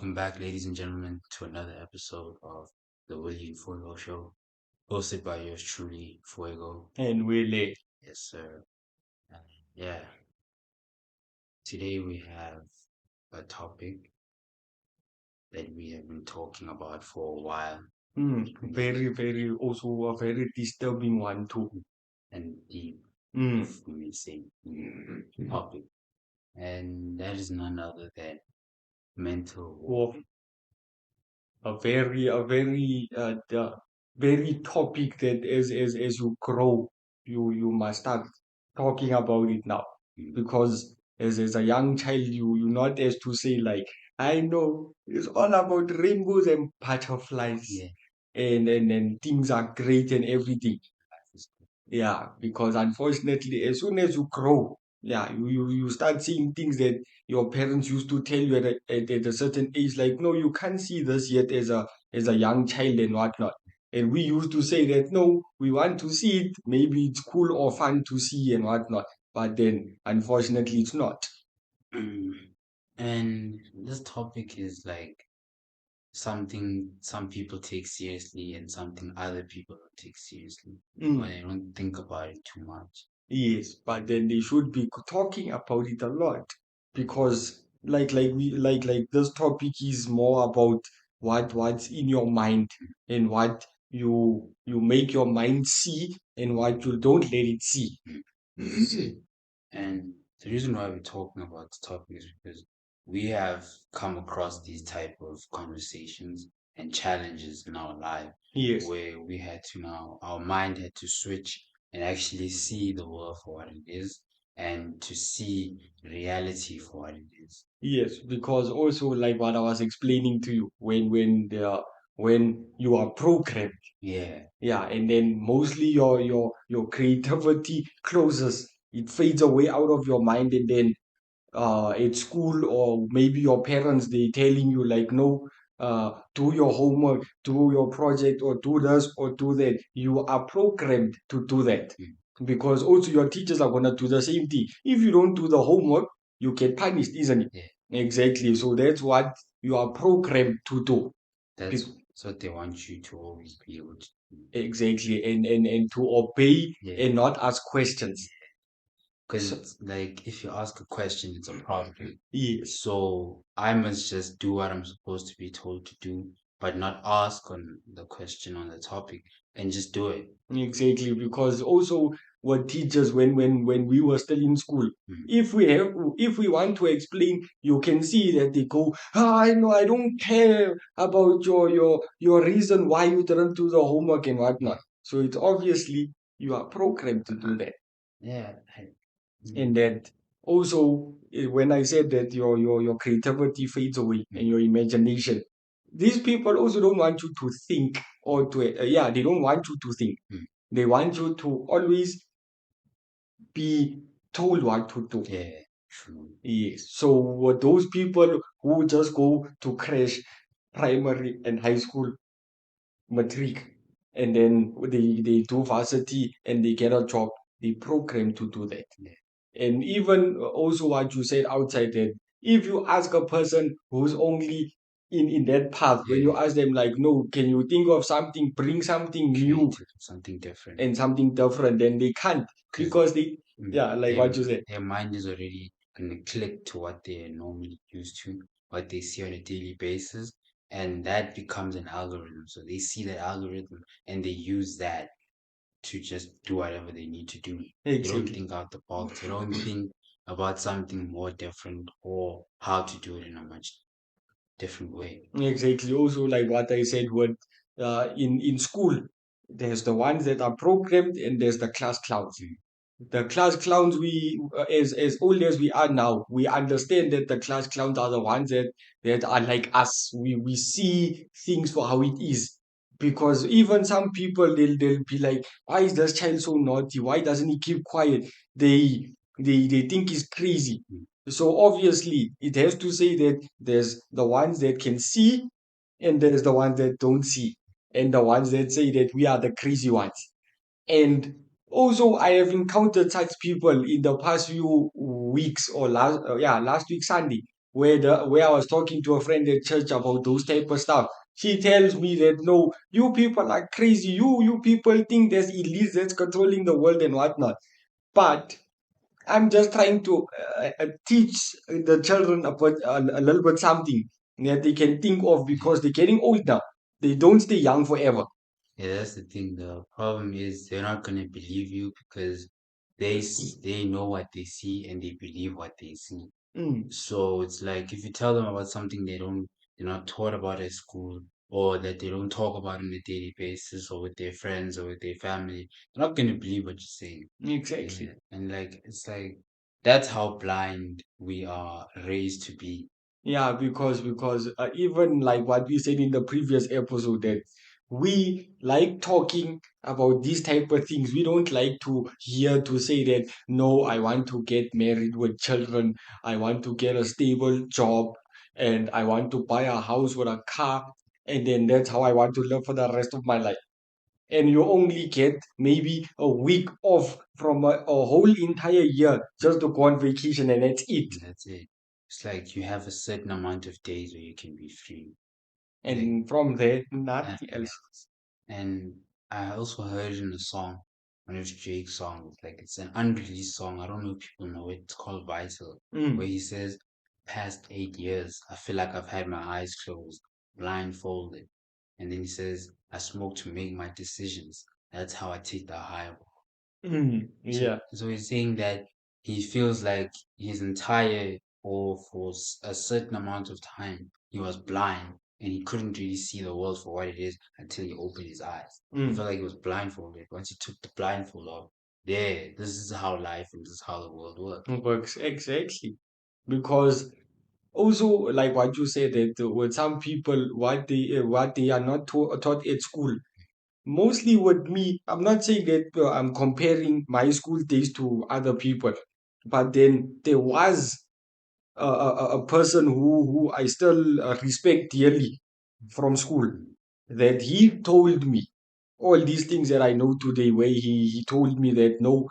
Welcome back, ladies and gentlemen, to another episode of the Willy and Fuego show, hosted by yours truly, Fuego. And Willy. Yes, sir. And yeah, today we have a topic that we have been talking about for a while. Very, also a very disturbing one too. And deep, Mm. if we may say, topic. And that is none other than mental Of a very topic that as you grow, you must start talking about it now. Because as a young child, you not as to say like, I know it's all about rainbows and butterflies, Yeah. and things are great and everything. Yeah, because unfortunately, as soon as you grow, yeah, you start seeing things that your parents used to tell you at a certain age, like, no, you can't see this yet as a young child and whatnot. And we used to say that no, we want to see it. Maybe it's cool or fun to see and whatnot. But then, unfortunately, it's not. And this topic is like something some people take seriously and something other people don't take seriously, or they Mm. don't think about it too much. Yes, but then they should be talking about it a lot because like this topic is more about what's in your mind and what you make your mind see and what you don't let it see. And the reason why we're talking about this topic is because we have come across these type of conversations and challenges in our life Yes. where we had to now our mind had to switch and actually see the world for what it is and to see reality for what it is. Yes, because also like what I was explaining to you when you are programmed. Yeah. Yeah, and then mostly your creativity closes. It fades away out of your mind, and then at school or maybe your parents they telling you like no, do your homework, do your project, or do this or do that. You are programmed to do that Mm. because also your teachers are gonna do the same thing. If you don't do the homework, you get punished, isn't it? Yeah. Exactly. So that's what you are programmed to do. That's what they want you to always be able to do. Exactly, and to obey Yeah. and not ask questions. So, Because like if you ask a question, it's a problem. yes, So I must just do what I'm supposed to be told to do, but not ask on the question on the topic and just do it. exactly. Because also what teachers when we were still in school, Mm. if we want to explain, you can see that they go, ah, I know I don't care about your reason why you didn't do the homework and whatnot. So it's obviously you are programmed to do that. Yeah. And that also when I said that your creativity fades away and Mm. your imagination, these people also don't want you to think or to yeah, they don't want you to think. Mm. They want you to always be told what to do. Yeah, true. Yes. So those people who just go to crash primary and high school matric and then they do varsity and they get a job, they program to do that. Yeah. And even also what you said outside that, if you ask a person who's only in that path, when Yeah. you ask them like, no, can you think of something, bring something new Creative, something different. and something different, then they can't Because because they, yeah, like what you said. their mind is already gonna click to what they're normally used to, what they see on a daily basis, and that becomes an algorithm. So they see that algorithm and they use that to just do whatever they need to do. They don't Exactly. think out the box. They don't think about something more different or how to do it in a much different way. Exactly. Also, like what I said, what in school, there's the ones that are programmed and there's the class clowns. Mm. The class clowns, we as old as we are now, we understand that the class clowns are the ones that are like us. We see things for how it is. Because even some people they'll be like, why is this child so naughty? Why doesn't he keep quiet? They think he's crazy. Mm. So obviously it has to say that there's the ones that can see and there's the ones that don't see. And the ones that say that we are the crazy ones. And also, I have encountered such people in the past few weeks or last week Sunday where I was talking to a friend at church about those type of stuff. She tells me that no, you people are crazy. You people think there's elites that's controlling the world and whatnot. But I'm just trying to teach the children about a little bit something that they can think of because they're getting old now. They don't stay young forever. Yeah, that's the thing. The problem is they're not gonna believe you because they know what they see and they believe what they see. Mm, So it's like if you tell them about something they're not taught about at school or that they don't talk about on a daily basis or with their friends or with their family, they're not gonna believe what you're saying. Yeah. exactly. And like it's like that's how blind we are raised to be. Yeah, because even like what we said in the previous episode that we like talking about these type of things. We don't like to hear to say that no, I want to get married with children. I want to get a stable job, and I want to buy a house with a car, and then that's how I want to live for the rest of my life. And you only get maybe a week off from a whole entire year just to go on vacation, and that's it. And that's it. It's like you have a certain amount of days where you can be free. Like And from there, and, nothing yeah. else. And I also heard it in a song, one of Drake's songs. Like it's an unreleased song. I don't know if people know it. It's called Vital, where Mm, he says, "Past 8 years, I feel like I've had my eyes closed, blindfolded." And then he says, "I smoke to make my decisions. That's how I take the high." So, yeah. so he's saying that he feels like his entire or for a certain amount of time he was blind and he couldn't really see the world for what it is until he opened his eyes. He Mm, felt like he was blindfolded. Once he took the blindfold off, there, this is how life and this is how the world works. works exactly. Because also, like what you said, that with some people, what they are not taught at school. Mostly with me, I'm not saying that I'm comparing my school days to other people, but then there was a person who I still respect dearly from school Mm. that he told me all these things that I know today, where he told me that no,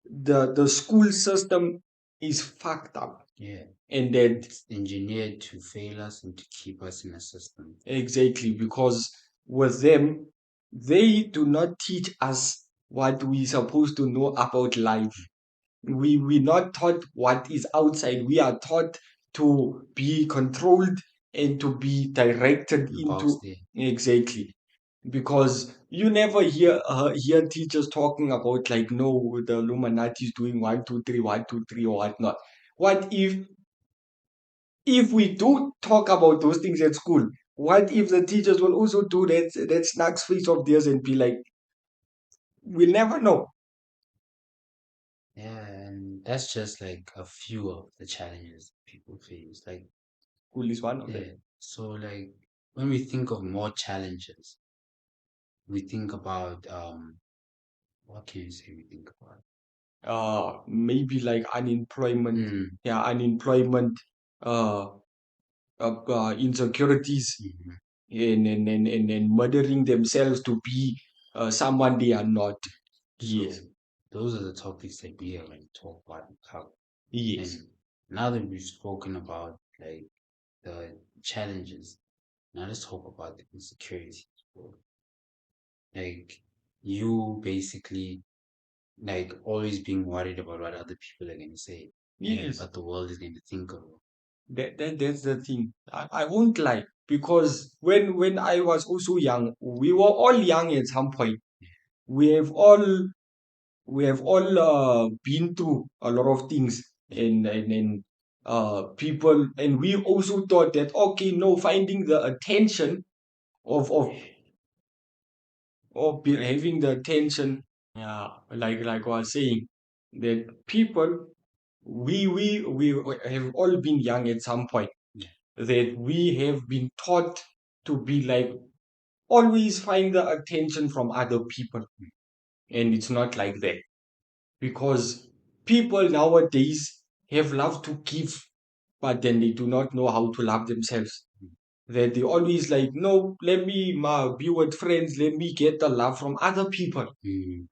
the school system is fucked up, Yeah, and that it's engineered to fail us and to keep us in a system. exactly because with them they do not teach us what we supposed to know about life. We not taught what is outside. We are taught to be controlled and to be directed The box into there. exactly because you never hear teachers talking about like no, the Illuminati is doing 1 2 3 1 2 3 or whatnot. What if we do talk about those things at school? What if the teachers will also do that snacks face of theirs and be like, we'll never know. Yeah, and that's just like a few of the challenges people face. Like, School is one of them. yeah. So like when we think of more challenges, we think about what can you say we think about? Maybe like unemployment, Mm, yeah, unemployment, uh, insecurities, mhm. and murdering themselves to be someone they are not. Yes, So those are the topics that we are going to talk about and cover. yes, And now that we've spoken about like the challenges, now let's talk about the insecurities. Like you basically like always being worried about what other people are going to say and yes. what the world is going to think of. That's the thing. I won't lie because when I was also young, we were all young at some point. We have all we have all been through a lot of things and people, and we also thought that okay, no, finding the attention of having the attention, yeah, like I was saying, that people, we have all been young at some point, Yeah. that we have been taught to be like always find the attention from other people, and it's not like that because people nowadays have love to give, but then they do not know how to love themselves. That they always like, no, let me be with friends, let me get the love from other people Mm,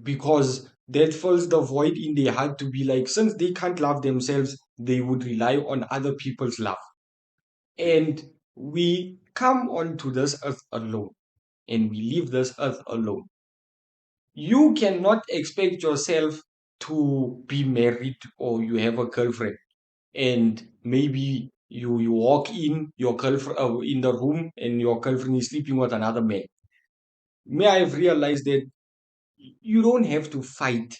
because that fills the void in their heart to be like, since they can't love themselves, they would rely on other people's love. And we come onto this earth alone, and we leave this earth alone. You cannot expect yourself to be married or you have a girlfriend, and maybe you walk in your girlfriend in the room and your girlfriend is sleeping with another man. May I have realized that you don't have to fight,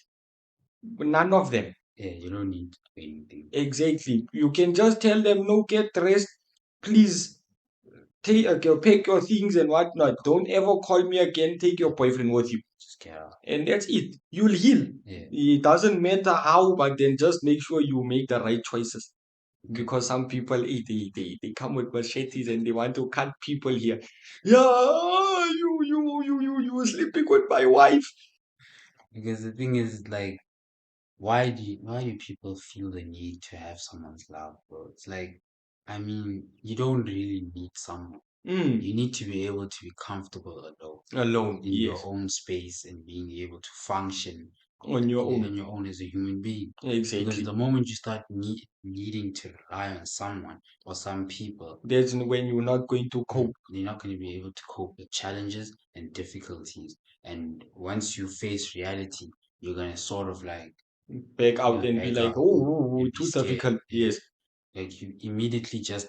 none of them. Yeah, you don't need to do anything. Exactly. You can just tell them, no, get rest, please. Take pack your things and whatnot. Don't ever call me again. Take your boyfriend with you, Just get out. and that's it. You'll heal. Yeah, It doesn't matter how, but then just make sure you make the right choices. okay. Because some people, they come with machetes and they want to cut people here. Yeah, you were sleeping with my wife. Because the thing is, like, why do people feel the need to have someone's love, bro? It's like, I mean, you don't really need someone. Mm, You need to be able to be comfortable alone alone, in your yes, own space and being able to function on your on own. your own as a human being. Because Exactly. the moment you start needing to rely on someone or some people, That's when you're not going to cope. you're not going to be able to cope with challenges and difficulties. And once you face reality, you're going to sort of like, Back out and be back like, out. oh, oh, oh, You'll be too scared. difficult. Yeah. Yes, Like you immediately just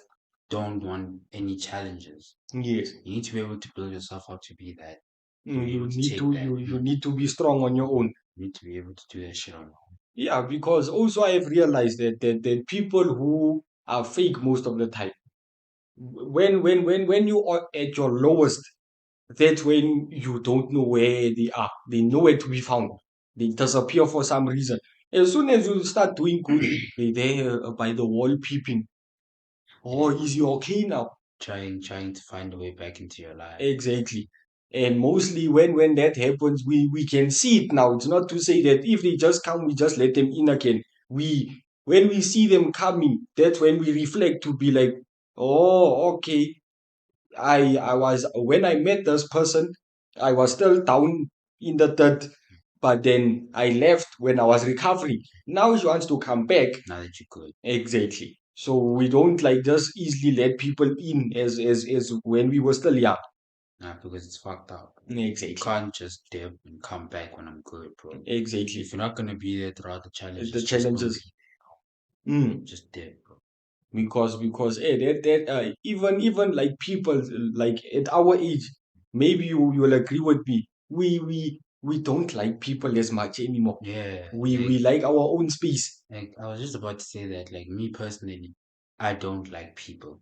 don't want any challenges. yes. You need to be able to build yourself up to be that, to Mm, be you able to need take to that. you need to be strong on your own. You need to be able to do that shit on your own. Yeah, because also I have realized that people who are fake most of the time, when you are at your lowest, that's when you don't know where they are. They know where to be found. They disappear for some reason. As soon as you start doing good, they there by the wall peeping. Oh, Yeah, is he okay now? trying to find a way back into your life. Exactly. And mostly when that happens, we can see it now. It's not to say that if they just come, we just let them in again. We when we see them coming, that's when we reflect to be like, oh, okay. I was when I met this person, I was still down in the dirt, but then I left when I was recovering. Now she wants to come back. Now that you're good. Exactly. So we don't like just easily let people in as when we were still young. Because it's fucked up. You Exactly. can't just dip and come back when I'm good, bro. If Exactly. you're not gonna be there throughout the The challenges, just don't challenges. be. Mm. Just dip, bro. Because that even like people like at our age, maybe you will agree with me. We don't like people as much anymore. Yeah, We like our own space. like I was just about to say that, like me personally, I don't like people.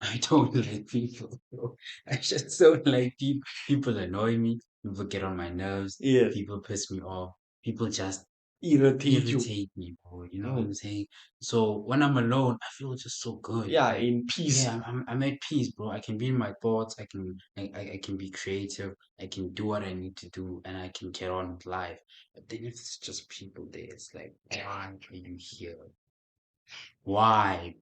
I don't like people, bro. I just don't like people. People annoy me. People get on my nerves. Yes. People piss me off. People just Irritate you. irritate me, bro. You know what I'm Mm. saying? So when I'm alone, I feel just so good. Yeah, Like, in yeah, peace. I'm at peace, bro. I can be in my thoughts. I can be creative. I can do what I need to do, and I can get on with life. But then if it's just people there, it's like, why are you here? Why?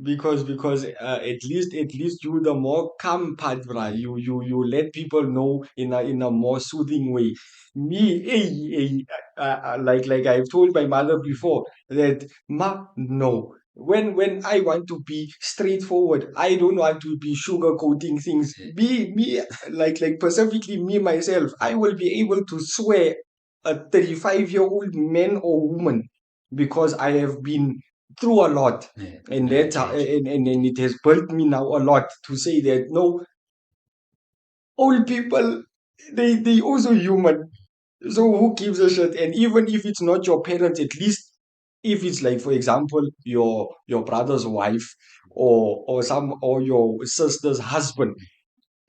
Because at least you the more calm part, bruh. Yeah, You let people know in a more soothing way. Me, like I've told my mother before that ma no. When I want to be straightforward, I don't want to be sugarcoating things. that's it. Me like specifically me myself, I will be able to swear a 35-year-old man or woman because I have been through a lot, Yeah, and I that get you. and it has built me now a lot to say that no, old people, they also human. So who gives a shit? And even if it's not your parents, at least if it's like, for example, your brother's wife or your sister's husband,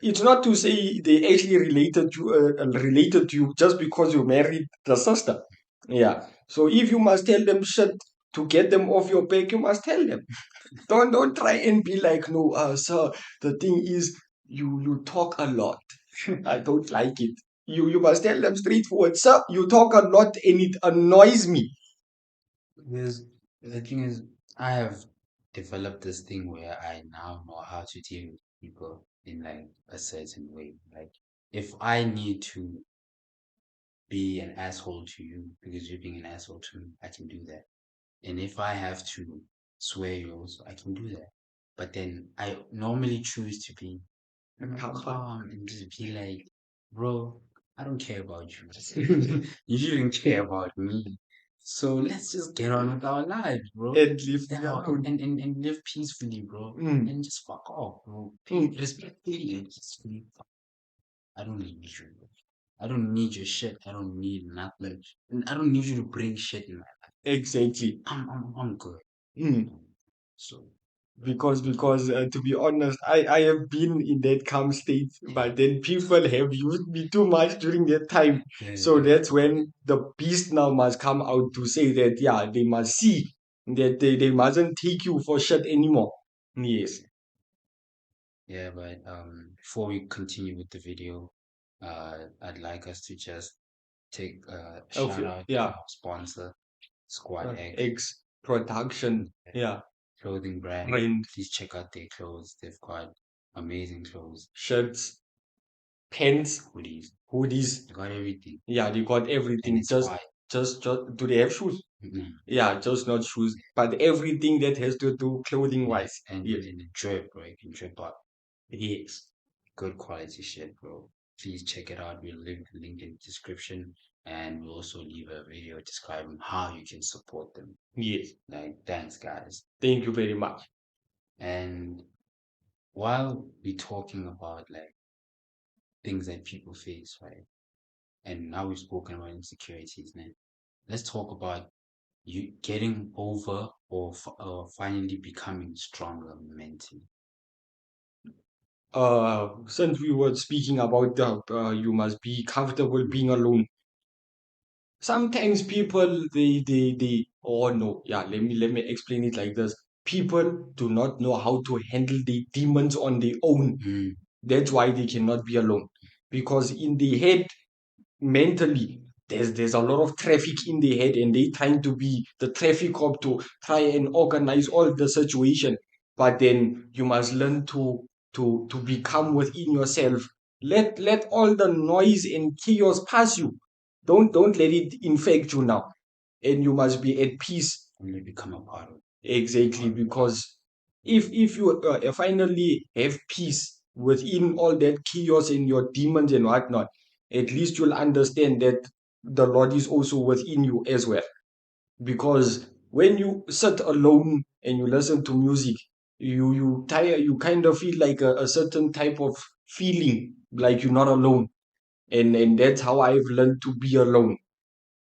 it's not to say they actually related to you just because you married the sister. Yeah. So if you must tell them shit to get them off your back, you must tell them. Don't try and be like, no, sir. The thing is, you talk a lot. I don't like it. You must tell them straightforward, sir. You talk a lot and it annoys me. Because the thing is, I have developed this thing where I now know how to deal with people in like a certain way. Like if I need to be an asshole to you because you're being an asshole to me, I can do that. And if I have to sway you also, I can do that. But then I normally choose to be calm and just be like, bro, I don't care about you. You shouldn't care about me. So let's just get on with our lives, bro. And leave me Yeah, alone. and live peacefully, bro. Mm, And just fuck off, bro. mm, Respectfully and peacefully. I don't need you. I don't need your shit. I don't need nothing. And I don't need you to bring shit in my life. exactly. I'm good. Mm. So Because to be honest, I have been in that calm state, yeah, but then people have used me too much during that time. So yeah, that's when the beast now must come out to say that, yeah, they must see that they mustn't take you for shit anymore. Yes. yeah. But before we continue with the video, I'd like us to just take a shout Okay. out to Yeah. our sponsor, Squad X X production. Yeah. clothing brand. Print, Please check out their clothes. They've got amazing clothes, shirts, pens, hoodies. hoodies. They got everything, Yeah, they got and everything. it's quiet. Just do they have shoes? Mm, Yeah, just not shoes, but everything that has to do clothing yeah, wise. and Yes. and the drip, bro. You can drip up. Yes. Good quality shit, bro. Please check it out. We'll leave the link in the description, and we'll also leave a video describing how you can support them. Yes. Like, thanks, guys. Thank you very much. And while we're talking about like things that people face, right? And now we've spoken about insecurities, man. Let's talk about you getting over or finally becoming stronger mentally. Since we were speaking about the you must be comfortable being alone. Sometimes people they oh no, yeah, let me explain it like this. People do not know how to handle the demons on their own. Mm, That's why they cannot be alone. Because in the head, mentally, there's a lot of traffic in the head, and they trying to be the traffic cop to try and organize all the situation. But then you must learn to become within yourself. Let all the noise and chaos pass you. Don't let it infect you now. And you must be at peace. and you become a part of Exactly, because if you finally have peace within all that chaos and your demons and whatnot, at least you'll understand that the Lord is also within you as well. Because when you sit alone and you listen to music, you kind of feel like a certain type of feeling, like you're not alone. And that's how I've learned to be alone.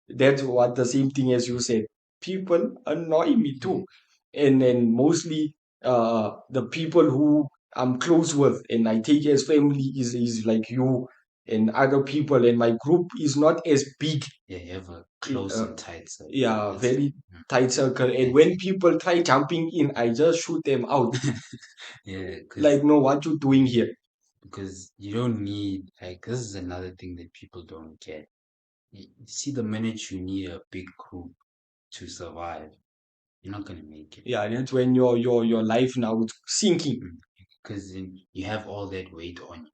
That's what the same thing as you said. People annoy me too, and mostly the people who I'm close with and I take as family is like you and other people, and my group is not as big. yeah, you have a close Uh, and tight circle. yeah, That's very mm, tight circle. And that's when people try jumping in, I just shoot them out. yeah, Like, no, what you doing here? because you don't need like this is another thing that people don't get. You see, the minute you need a big group to survive, you're not gonna make it. Yeah, that's when your life now is sinking. Because then you have all that weight on you,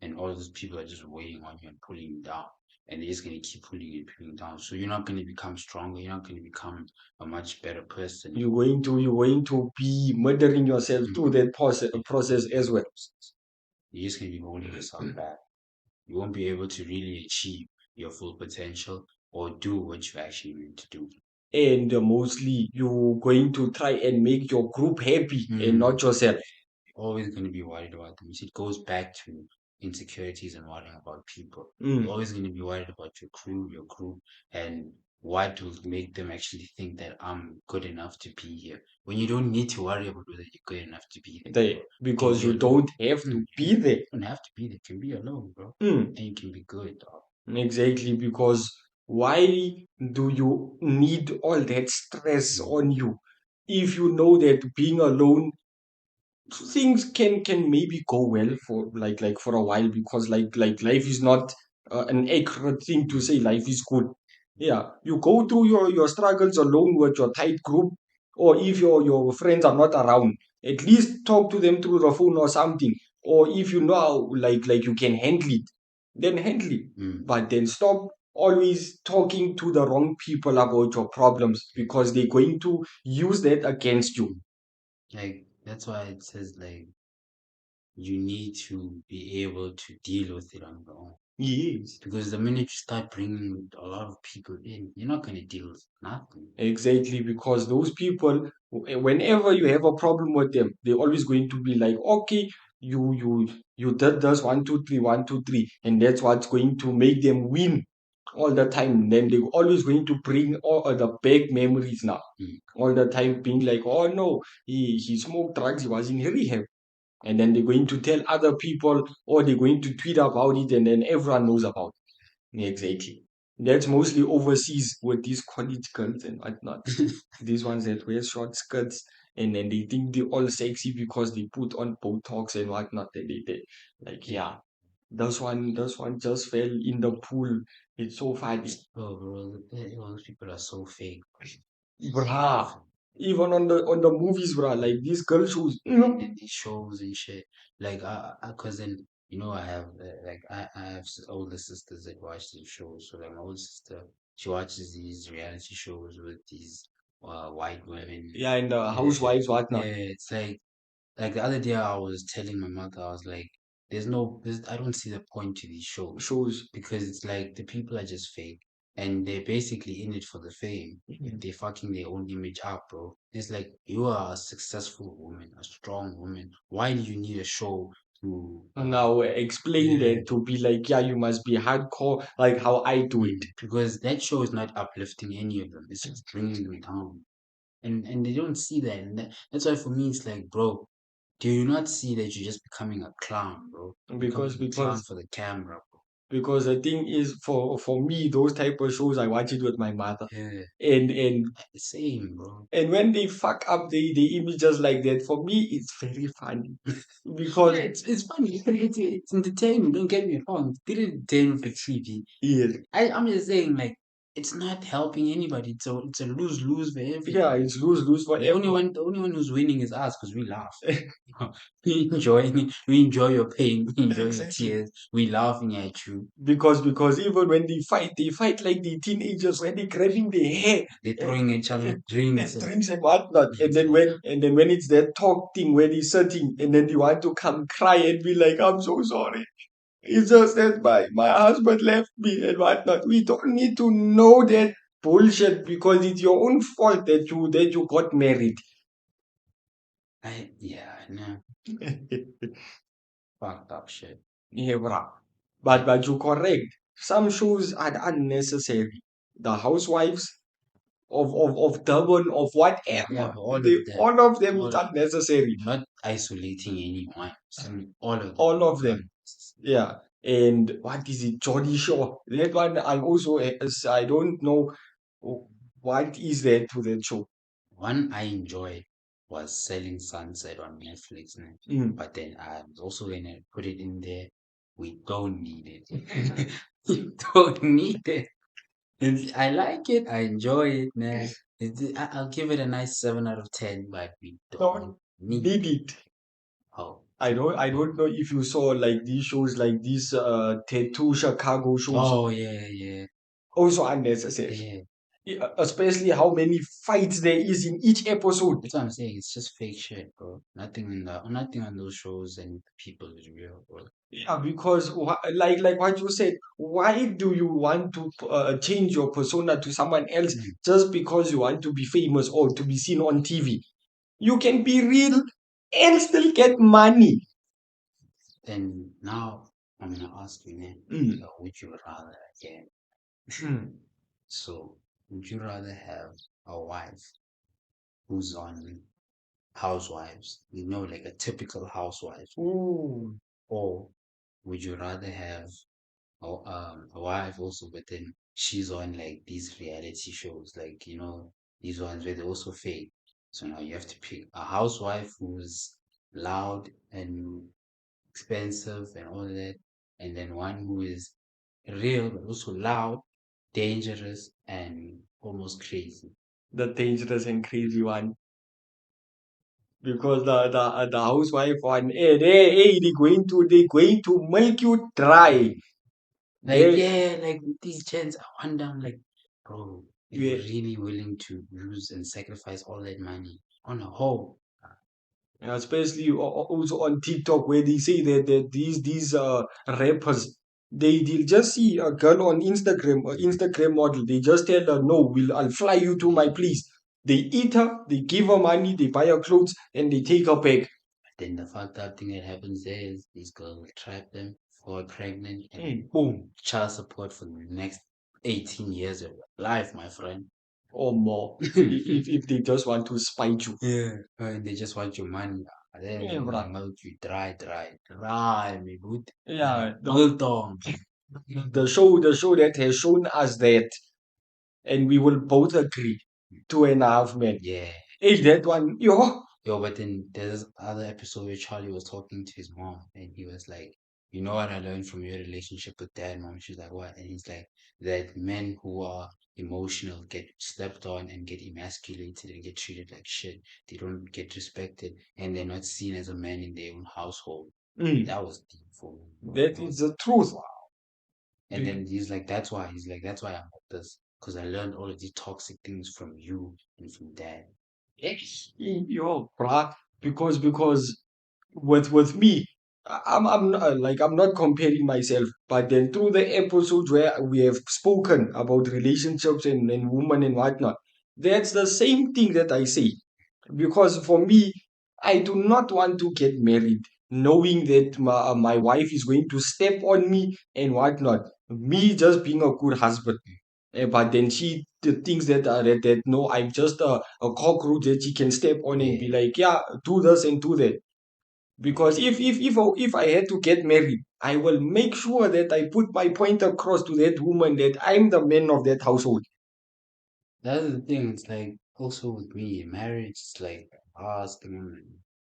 and all those people are just weighing on you and pulling you down, and they're just gonna keep pulling you and pulling you down. So you're not gonna become stronger. You're not gonna become a much better person. You're going to be murdering yourself through Mhm. that process as well. You're just gonna be holding yourself back. You won't be able to really achieve your full potential or do what you actually need to do. And mostly you're going to try and make your group happy and Mm. not yourself. Always going to be worried about them. You see, it goes back to insecurities and worrying about people. You're Mm. always going to be worried about your crew, your group, and what will make them actually think that I'm good enough to be here. When you don't need to worry about whether you're good enough to be there, bro. You can Because be you alone. don't have to You be there. don't have to be there. You can be alone, bro. Mm. And you can be good, dog. Exactly, because why do you need all that stress Mm. on you if you know that being alone things can maybe go well for like for a while, because like life is not an accurate thing to Mm. say life is good. Yeah, you go through your struggles alone with your tight group, or if your friends are not around, at least talk to them through the phone or something. Or if you know how, like you can handle it, then handle it. Mm. But then stop always talking to the wrong people about your problems because they're going to use that against you. Like that's why it says like you need to be able to deal with it on your own. Yes. Because the minute you start bringing a lot of people in, you're not gonna deal with nothing. Exactly, because those people, whenever you have a problem with them, they're always going to be like, okay, you did this 1, 2, 3, 1, 2, 3, and that's what's going to make them win all the time. Then they're always going to bring all the bad memories now. Mm. All the time being like, oh no, he smoked drugs, he was in rehab. And then they're going to tell other people, or they're going to tweet about it, and then everyone knows about it. Exactly. That's mostly overseas with these college girls and whatnot. These ones that wear short skirts and then they think they're all sexy because they put on Botox and whatnot. And they like, yeah, this one just fell in the pool. It's so funny. Oh, bro, those people are so fake. Bruh. Even on the movies, bruh, like these girl shows. In these shows and shit. Like, cause then you know I have like I have older sisters that watch these shows. So like my older sister, she watches these reality shows with these white women. Yeah, and the Yeah, housewives, whatnot. yeah. It's like the other day I was telling my mother, I was like, I don't see the point to these shows Shows. because it's like the people are just fake and they're basically in it for the fame. They're fucking their own image up, bro. It's like you are a successful woman, a strong woman. Why do you need a show to, Now explain yeah, that to be like, yeah, you must be hardcore, like how I do it. because that show is not uplifting any of them. It's just bringing them down. And they don't see that. And that's why for me, it's like, bro, do you not see that you're just becoming a clown, bro? Because Becoming a clown because for the camera, bro. because the thing is for me, those type of shows I watch it with my mother. Yeah, And same, bro. and when they fuck up the images like that, for me it's very funny. Yeah, Because it's funny. It's entertainment. Don't get me wrong. It's good entertainment for TV. yeah, I'm just saying, like, it's not helping anybody. It's a lose lose for yeah, everybody. it's lose-lose for everyone. The only one who's winning is us because we laugh. We enjoy your pain. We enjoy your Exactly. tears. We laughing at you. Because even when they fight like the teenagers when they grabbing their hair They're and, throwing each other drinks and and drinks and whatnot. And then when it's that talk thing where they're sitting and then they want to come cry and be like, I'm so sorry. It's just that my husband left me and whatnot. We don't need to know that bullshit because it's your own fault that you got married. yeah, no, fucked up shit. Yeah, bruh. But Like, but you're correct. Some shows are unnecessary. The housewives of Durban, of yeah, whatever. but all They of them, all of them is all unnecessary. not isolating anyone. Some all of them All of are them. Yeah. And what is it? Jolly Show. That one I also I don't know what is there to that show. one I enjoyed was Selling Sunset on Netflix, man. Mm. But then I was also gonna put it in there. We don't need it. We don't need it. I like it. I enjoy it, man. I'll give it a nice 7 out of 10, but we don't No, need did it. it. Oh, I don't know if you saw like these shows like this tattoo Chicago shows. oh yeah, yeah, Also unnecessary. yeah. Yeah, especially how many fights there is in each episode. That's what I'm saying. It's just fake shit, bro. Nothing on those shows and people is real, bro. Yeah, because like what you said, why do you want to change your persona to someone else Mm. just because you want to be famous or to be seen on TV? You can be real and still get money. Then now I'm gonna ask you, man. Mm. Would you rather again? Mm. So, would you rather have a wife who's on Housewives, like a typical housewife, Ooh, or would you rather have a wife also, but then she's on like these reality shows, like these ones where they also fake. So now you have to pick a housewife who's loud and expensive and all that, and then one who is real but also loud, dangerous, and almost crazy. the dangerous and crazy one. Because the housewife one, hey, hey, hey, they going to milk you dry. Mm. Like, They, yeah, like with these gents, I wonder, I'm like, bro, if you're yeah, really willing to use and sacrifice all that money on a hoe, especially also on TikTok where they say that these rappers they'll just see a girl on Instagram, an Instagram model. They just tell her, no, I'll fly you to my place. They eat her, they give her money, they buy her clothes, and they take her back. then the fucked up thing that happens there is these girls will trap them, fall pregnant, and Mm. boom, child support for the next 18 years of your life, my friend. Or more. If they just want to spite you. Yeah, and they just want your money. Then Yeah, they're gonna bruh. milk you dry, dry, dry, me good. Like Yeah, biltong. the show that has shown us that, and we will both agree, 2.5 Men. Yeah. Hey, that one, yo. Yo, but then there's other episode where Charlie was talking to his mom and he was like, you know what I learned from your relationship with dad, mom? She's like, what? And he's like, that men who are emotional get slept on and get emasculated and get treated like shit. They don't get respected and they're not seen as a man in their own household. Mm, That was deep for me, bro. that That is was, the truth. and then he's like, that's why I'm like this. Because I learned all of these toxic things from you and from dad. Yes, yo, bruh. Because with me, I'm not, like I'm not comparing myself, but then through the episodes where we have spoken about relationships and women and whatnot, that's the same thing that I say. Because for me, I do not want to get married knowing that my wife is going to step on me and whatnot. Me just being a good husband. But then she the things that no, I'm just a cockroach that she can step on and be Yeah. like, yeah, do this and do that. Because if I had to get married, I will make sure that I put my point across to that woman that I'm the man of that household. That's the thing. It's like also with me, marriage is like the last thing,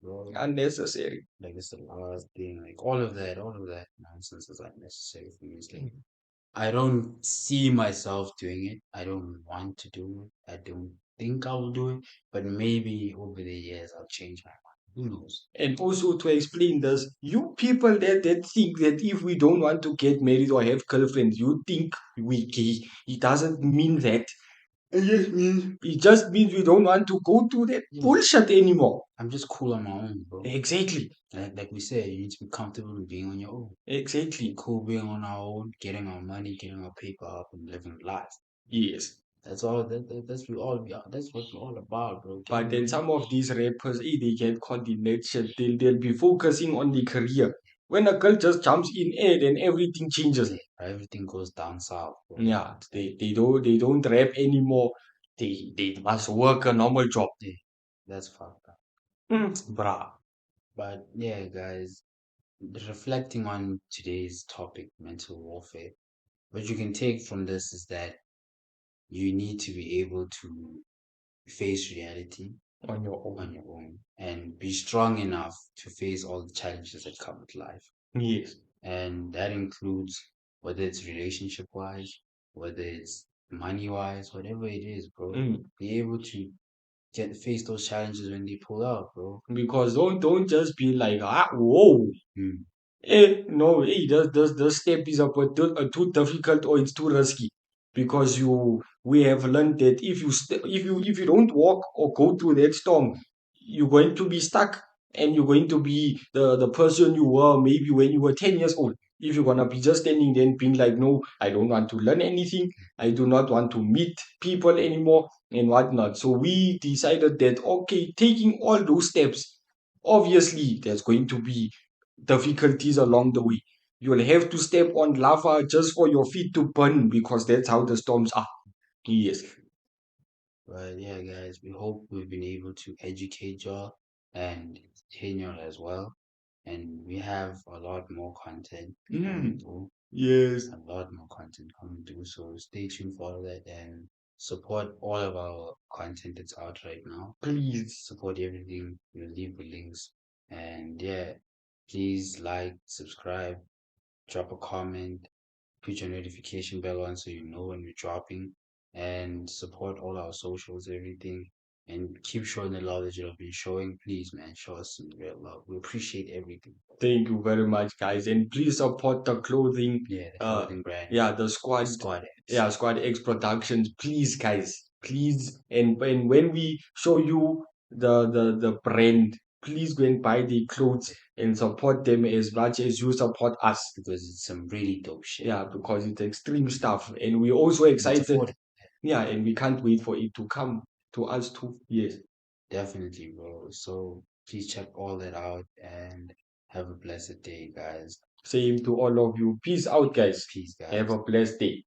bro. Unnecessary. Like it's the last thing. Like all of that nonsense is unnecessary for me. It's like I don't see myself doing it. I don't want to do it. I don't think I will do it. But maybe over the years I'll change my mind. Who knows? And also to explain this, you people that think that if we don't want to get married or have girlfriends, you think we gay. It doesn't mean that. It just means we don't want to go through that Yeah, bullshit anymore. I'm just cool on my own, bro. Exactly. Like we said, you need to be comfortable with being on your own. We're Exactly. cool being on our own, getting our money, getting our paper up, and living life. Yes. That's all. That's what we're all about, bro. But Getting then rich. some of these rappers, they get caught in that shit. They'll be focusing on the career. When a girl just jumps in air, then everything changes. Yeah, everything goes down south, bro. Yeah, It's like, they don't rap anymore. They must work a normal job. yeah, that's fucked up. Bruh. But yeah, guys, reflecting on today's topic, mental warfare, what you can take from this is that you need to be able to face reality On your on own. your own and be strong enough to face all the challenges that come with life. Yes. And that includes whether it's relationship wise, whether it's money wise, whatever it is, bro. Mm. Be able to get face those challenges when they pull out, bro. Because don't just be like, whoa. Mm. No, the step is too difficult or it's too risky because we have learned that if you don't walk or go through that storm, you're going to be stuck and you're going to be the person you were maybe when you were 10 years old. If you're gonna be just standing there and being like, no, I don't want to learn anything, I do not want to meet people anymore and whatnot. So we decided that okay, taking all those steps, obviously there's going to be difficulties along the way. You'll have to step on lava just for your feet to burn because that's how the storms are. Yes. But yeah, guys, we hope we've been able to educate y'all and entertain y'all as well. And we have a lot more content coming Mm, through. yes. A lot more content coming through. So stay tuned for all that and support all of our content that's out right now. Please. Support everything. We'll leave the links. And yeah, please like, subscribe, drop a comment, put your notification bell on so you know when we're dropping, and support all our socials, everything. and keep showing the love that you have been showing. Please, man, show us some real love. We appreciate everything. Thank you very much, guys, and please support the clothing. Yeah, the Uh, clothing brand, yeah, the the squad. Squad X. Yeah, Squad X Productions. Please, guys, please. And when we show you the brand, please go and buy the clothes and support them as much as you support us. Because it's some really dope shit. Yeah, because it's extreme stuff, and we're also And it's excited. affordable. Yeah, and we can't wait for it to come to us too. Yes, Definitely, bro. So please check all that out and have a blessed day, guys. same to all of you. Peace out, guys. Peace, Have guys. a blessed day.